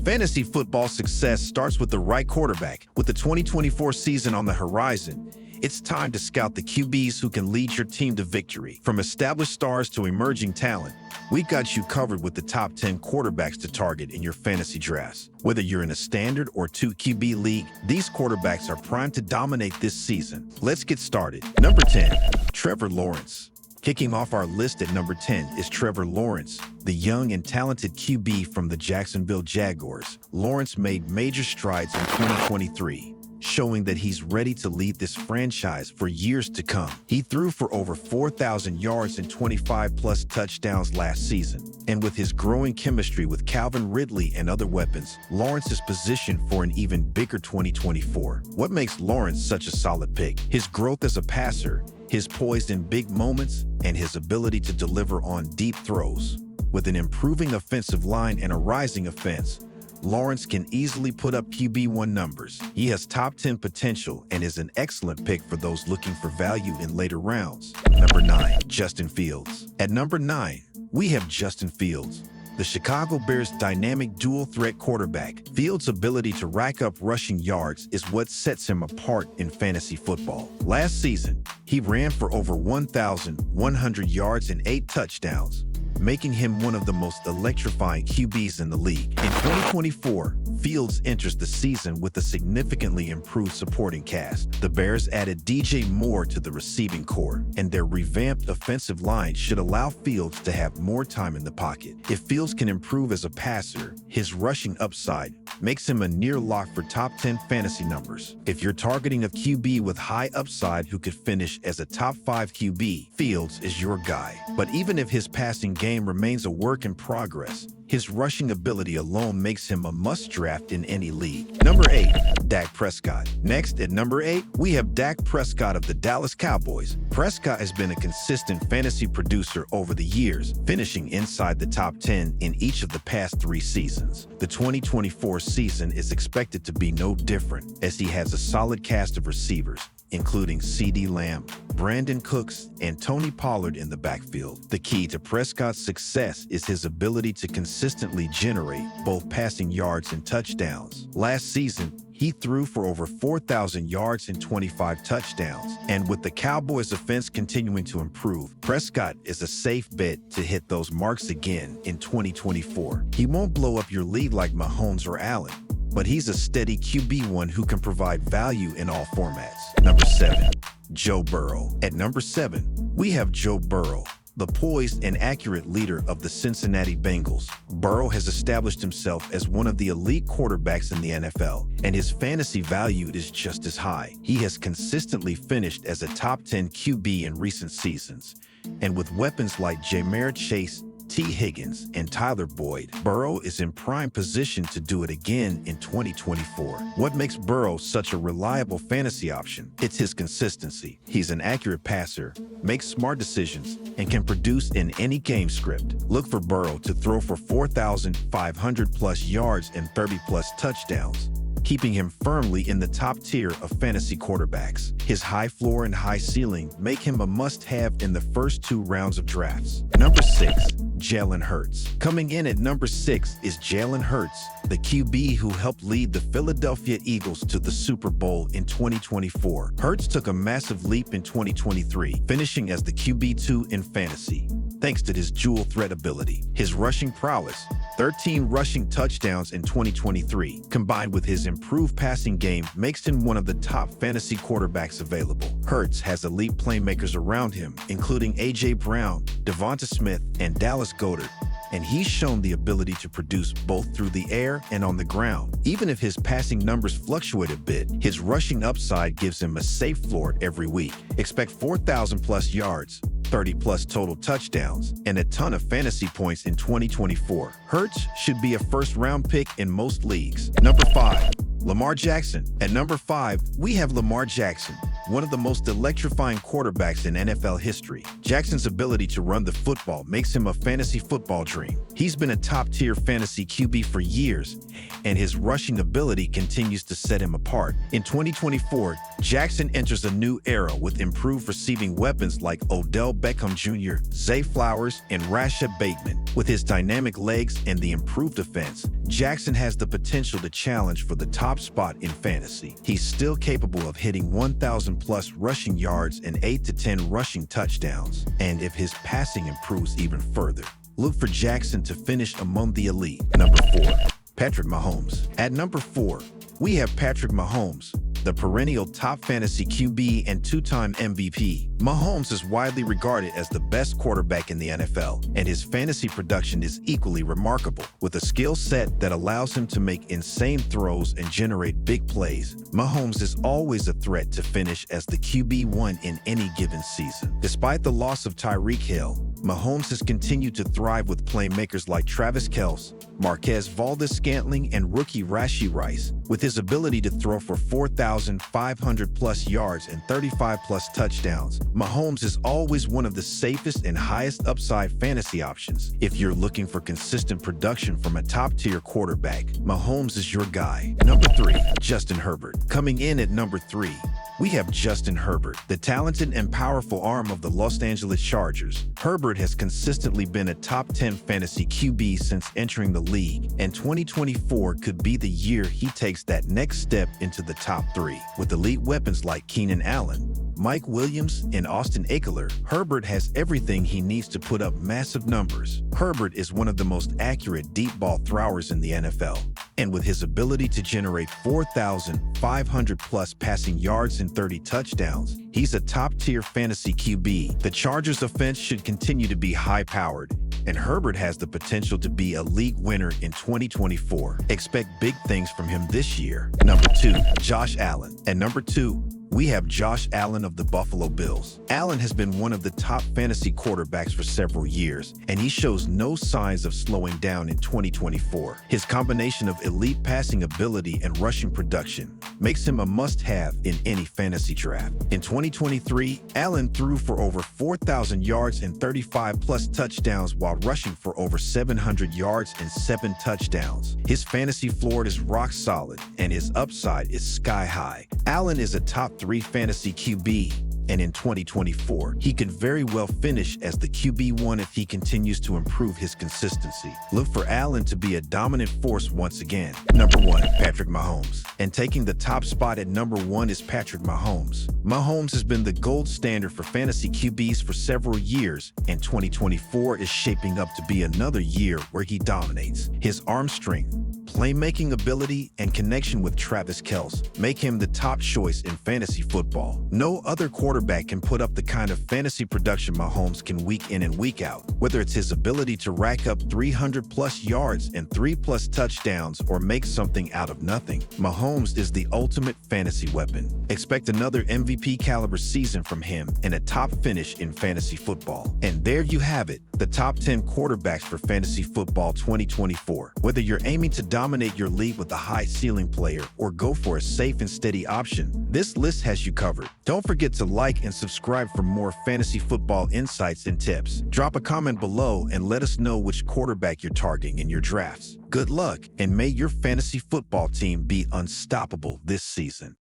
Fantasy football success starts with the right quarterback. With the 2024 season on the horizon, it's time to scout the QBs who can lead your team to victory. From established stars to emerging talent, we got you covered with the top 10 quarterbacks to target in your fantasy drafts. Whether you're in a standard or 2 QB league, these quarterbacks are primed to dominate this season. Let's get started. Number 10, Trevor Lawrence. Kicking off our list at number 10 is Trevor Lawrence, the young and talented QB from the Jacksonville Jaguars. Lawrence made major strides in 2023, showing that he's ready to lead this franchise for years to come. He threw for over 4,000 yards and 25-plus touchdowns last season. And with his growing chemistry with Calvin Ridley and other weapons, Lawrence is positioned for an even bigger 2024. What makes Lawrence such a solid pick? His growth as a passer, his poise in big moments, and his ability to deliver on deep throws. With an improving offensive line and a rising offense, Lawrence can easily put up QB1 numbers. He has top 10 potential and is an excellent pick for those looking for value in later rounds. Number 9, Justin Fields. At number 9, we have Justin Fields, the Chicago Bears' dynamic dual-threat quarterback. Fields' ability to rack up rushing yards is what sets him apart in fantasy football. Last season, he ran for over 1,100 yards and 8 touchdowns, making him one of the most electrifying QBs in the league. In 2024, Fields enters the season with a significantly improved supporting cast. The Bears added DJ Moore to the receiving corps, and their revamped offensive line should allow Fields to have more time in the pocket. If Fields can improve as a passer, his rushing upside makes him a near lock for top 10 fantasy numbers. If you're targeting a QB with high upside who could finish as a top 5 QB, Fields is your guy. But even if his passing game remains a work in progress, his rushing ability alone makes him a must-draft in any league. Number 8, Dak Prescott. Next, at number 8, we have Dak Prescott of the Dallas Cowboys. Prescott has been a consistent fantasy producer over the years, finishing inside the top 10 in each of the past 3 seasons. The 2024 season is expected to be no different, as he has a solid cast of receivers, including CeeDee Lamb, Brandon Cooks, and Tony Pollard in the backfield. The key to Prescott's success is his ability to consistently generate both passing yards and touchdowns. Last season, he threw for over 4,000 yards and 25 touchdowns. And with the Cowboys' offense continuing to improve, Prescott is a safe bet to hit those marks again in 2024. He won't blow up your league like Mahomes or Allen, but he's a steady QB1 who can provide value in all formats. Number 7, Joe Burrow. At number 7, we have Joe Burrow, the poised and accurate leader of the Cincinnati Bengals. Burrow has established himself as one of the elite quarterbacks in the NFL, and his fantasy value is just as high. He has consistently finished as a top 10 QB in recent seasons, and with weapons like Ja'Marr Chase, T. Higgins, and Tyler Boyd, Burrow is in prime position to do it again in 2024. What makes Burrow such a reliable fantasy option? It's his consistency. He's an accurate passer, makes smart decisions, and can produce in any game script. Look for Burrow to throw for 4,500-plus yards and 30-plus touchdowns, keeping him firmly in the top tier of fantasy quarterbacks. His high floor and high ceiling make him a must-have in the first 2 rounds of drafts. Number 6, Jalen Hurts. Coming in at number 6 is Jalen Hurts, the QB who helped lead the Philadelphia Eagles to the Super Bowl in 2024. Hurts took a massive leap in 2023, finishing as the QB2 in fantasy, thanks to his dual threat ability. His rushing prowess, 13 rushing touchdowns in 2023, combined with his improved passing game, makes him one of the top fantasy quarterbacks available. Hurts has elite playmakers around him, including A.J. Brown, Devonta Smith, and Dallas Goedert, and he's shown the ability to produce both through the air and on the ground. Even if his passing numbers fluctuate a bit, his rushing upside gives him a safe floor every week. Expect 4,000-plus yards, 30-plus total touchdowns, and a ton of fantasy points in 2024. Hurts should be a first-round pick in most leagues. Number 5, Lamar Jackson. At number 5, we have Lamar Jackson, one of the most electrifying quarterbacks in NFL history. Jackson's ability to run the football makes him a fantasy football dream. He's been a top-tier fantasy QB for years, and his rushing ability continues to set him apart. In 2024, Jackson enters a new era with improved receiving weapons like Odell Beckham Jr., Zay Flowers, and Rashad Bateman. With his dynamic legs and the improved defense, Jackson has the potential to challenge for the top spot in fantasy. He's still capable of hitting 1,000-plus rushing yards and 8 to 10 rushing touchdowns. And if his passing improves even further, look for Jackson to finish among the elite. Number 4, Patrick Mahomes. At number 4, we have Patrick Mahomes, the perennial top fantasy QB and two-time MVP. Mahomes is widely regarded as the best quarterback in the NFL, and his fantasy production is equally remarkable. With a skill set that allows him to make insane throws and generate big plays, Mahomes is always a threat to finish as the QB1 in any given season. Despite the loss of Tyreek Hill, Mahomes has continued to thrive with playmakers like Travis Kelce, Marquez Valdes-Scantling, and rookie Rashee Rice. With his ability to throw for 4,500-plus yards and 35-plus touchdowns, Mahomes is always one of the safest and highest upside fantasy options. If you're looking for consistent production from a top-tier quarterback, Mahomes is your guy. Number 3, Justin Herbert. Coming in at number 3, we have Justin Herbert, the talented and powerful arm of the Los Angeles Chargers. Herbert has consistently been a top 10 fantasy QB since entering the league, and 2024 could be the year he takes that next step into the top 3. With elite weapons like Keenan Allen, Mike Williams, and Austin Eckler, Herbert has everything he needs to put up massive numbers. Herbert is one of the most accurate deep ball throwers in the NFL, and with his ability to generate 4,500-plus passing yards and 30 touchdowns, he's a top-tier fantasy QB. The Chargers' offense should continue to be high-powered, and Herbert has the potential to be a league winner in 2024. Expect big things from him this year. Number 2, Josh Allen. At number 2, we have Josh Allen of the Buffalo Bills. Allen has been one of the top fantasy quarterbacks for several years, and he shows no signs of slowing down in 2024. His combination of elite passing ability and rushing production makes him a must-have in any fantasy draft. In 2023, Allen threw for over 4,000 yards and 35-plus touchdowns while rushing for over 700 yards and 7 touchdowns. His fantasy floor is rock solid, and his upside is sky high. Allen is a top 3 fantasy QB, and in 2024, he could very well finish as the QB1 if he continues to improve his consistency. Look for Allen to be a dominant force once again. Number 1, Patrick Mahomes. And taking the top spot at number 1 is Patrick Mahomes. Mahomes has been the gold standard for fantasy QBs for several years, and 2024 is shaping up to be another year where he dominates. His arm strength, playmaking ability, and connection with Travis Kelce make him the top choice in fantasy football. No other quarterback can put up the kind of fantasy production Mahomes can week in and week out. Whether it's his ability to rack up 300-plus yards and 3-plus touchdowns or make something out of nothing, Mahomes is the ultimate fantasy weapon. Expect another MVP-caliber season from him and a top finish in fantasy football. And there you have it, the top 10 quarterbacks for fantasy football 2024. Whether you're aiming to dominate your league with a high-ceiling player or go for a safe and steady option, this list has you covered. Don't forget to like and subscribe for more fantasy football insights and tips. Drop a comment below and let us know which quarterback you're targeting in your drafts. Good luck, and may your fantasy football team be unstoppable this season.